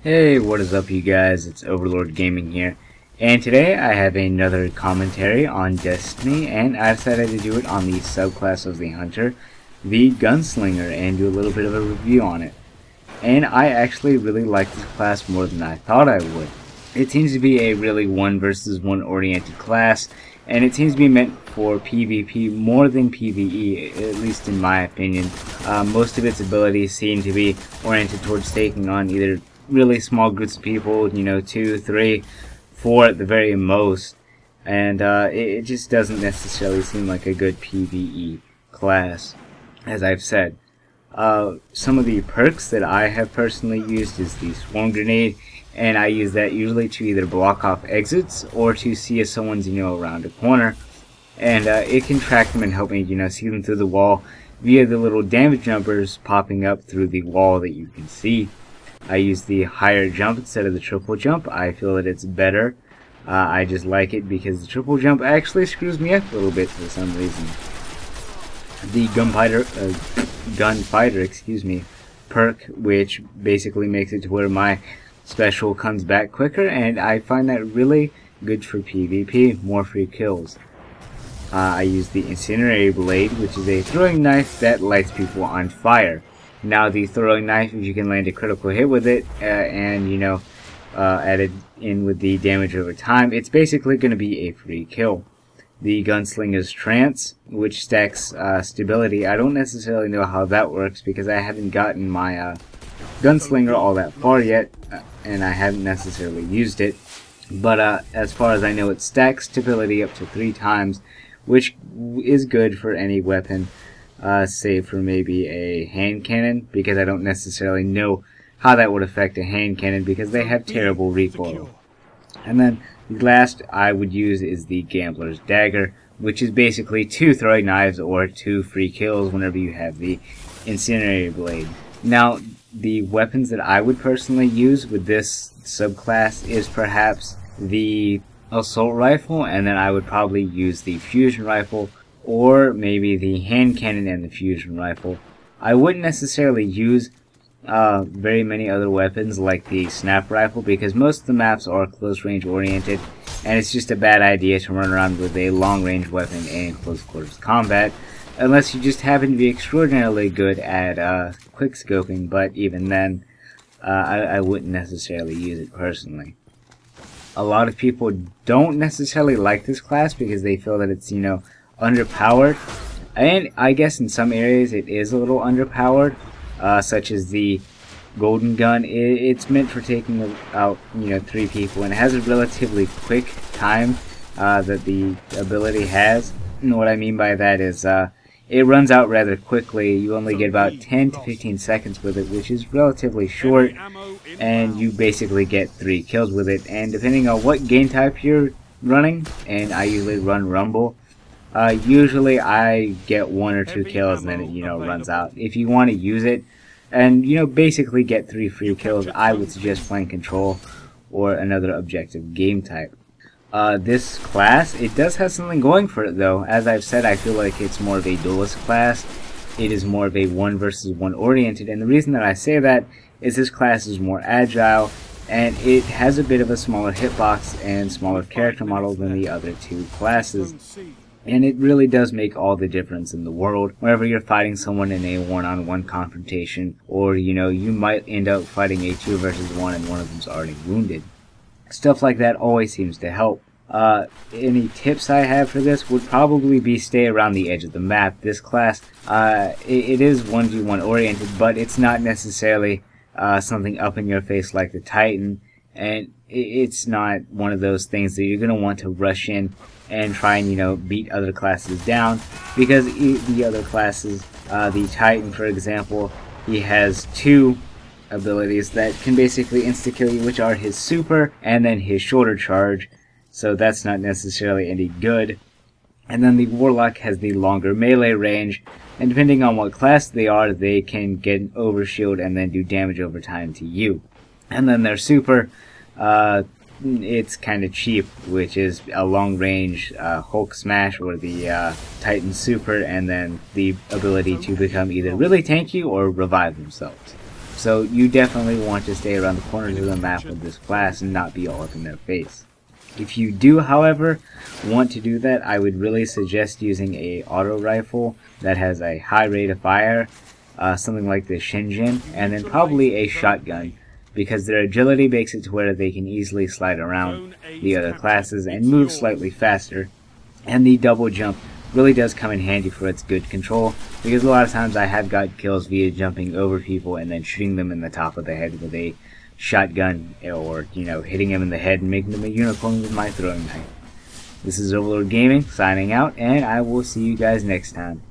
Hey, what is up you guys? It's Overlord Gaming here, and today I have another commentary on Destiny, and I decided to do it on the subclass of the Hunter, the Gunslinger, and do a little bit of a review on it. And I actually really like this class more than I thought I would. It seems to be a really one versus one oriented class, and it seems to be meant for PvP more than PvE, at least in my opinion. Most of its abilities seem to be oriented towards taking on either really small groups of people, 2, 3, 4 at the very most, and it just doesn't necessarily seem like a good PvE class, as I've said. Some of the perks that I have personally used is the Swarm Grenade, and I use that usually to either block off exits or to see if someone's, around a corner, and it can track them and help me, see them through the wall via the little damage numbers popping up through the wall that you can see. I use the higher jump instead of the triple jump. I feel that it's better. I just like it because the triple jump actually screws me up a little bit for some reason. The gunfighter, perk, which basically makes it to where my special comes back quicker, and I find that really good for PvP, more free kills. I use the incendiary blade, which is a throwing knife that lights people on fire. Now the throwing knife, if you can land a critical hit with it, and added in with the damage over time, it's basically going to be a free kill. The Gunslinger's trance, which stacks stability, I don't necessarily know how that works because I haven't gotten my Gunslinger all that far yet, and I haven't necessarily used it. But as far as I know, it stacks stability up to 3 times, which is good for any weapon. Save for maybe a hand cannon, because I don't necessarily know how that would affect a hand cannon because they have terrible recoil. And then the last I would use is the Gambler's Dagger, which is basically 2 throwing knives or 2 free kills whenever you have the incendiary blade. Now, the weapons that I would personally use with this subclass is perhaps the assault rifle, and then I would probably use the fusion rifle, or maybe the hand cannon and the fusion rifle. I wouldn't necessarily use very many other weapons like the snap rifle because most of the maps are close range oriented, and it's just a bad idea to run around with a long range weapon in close quarters combat unless you just happen to be extraordinarily good at quick scoping, but even then I wouldn't necessarily use it personally. A lot of people don't necessarily like this class because they feel that it's, underpowered, and I guess in some areas it is a little underpowered, such as the golden gun. It's meant for taking out 3 people, and it has a relatively quick time that the ability has. And what I mean by that is it runs out rather quickly. You only get about 10 to 15 seconds with it, which is relatively short, and you basically get 3 kills with it. And depending on what game type you're running, and I usually run Rumble, usually I get 1 or 2 kills and then it, runs out. If you want to use it and, basically get 3 free kills, I would suggest playing Control or another objective game type. This class, it does have something going for it though. As I've said, I feel like it's more of a duelist class. It is more of a 1 versus 1 oriented, and the reason that I say that is this class is more agile, and it has a bit of a smaller hitbox and smaller character model than the other 2 classes. And it really does make all the difference in the world whenever you're fighting someone in a one-on-one confrontation, or you might end up fighting a 2 versus 1 and one of them's already wounded. Stuff like that always seems to help. Any tips I have for this would probably be stay around the edge of the map. This class, it is 1v1 oriented, but it's not necessarily something up in your face like the Titan, and it's not one of those things that you're going to want to rush in and try and beat other classes down, because the other classes, the Titan for example, he has 2 abilities that can basically insta-kill you, which are his super and then his shoulder charge, so that's not necessarily any good. And then the Warlock has the longer melee range, and depending on what class they are, they can get an overshield and then do damage over time to you. And then their super, it's kind of cheap, which is a long range Hulk smash or the Titan super, and then the ability to become either really tanky or revive themselves. So you definitely want to stay around the corners of the map with this class and not be all up in their face. If you do, however, want to do that, I would really suggest using a auto rifle that has a high rate of fire, something like the Shenzhen, and then probably a shotgun, because their agility makes it to where they can easily slide around the other classes and move slightly faster, and the double jump really does come in handy for its good control, because a lot of times I have got kills via jumping over people and then shooting them in the top of the head with a shotgun, or, you know, hitting them in the head and making them a unicorn with my throwing knife. This is Overlord Gaming, signing out, and I will see you guys next time.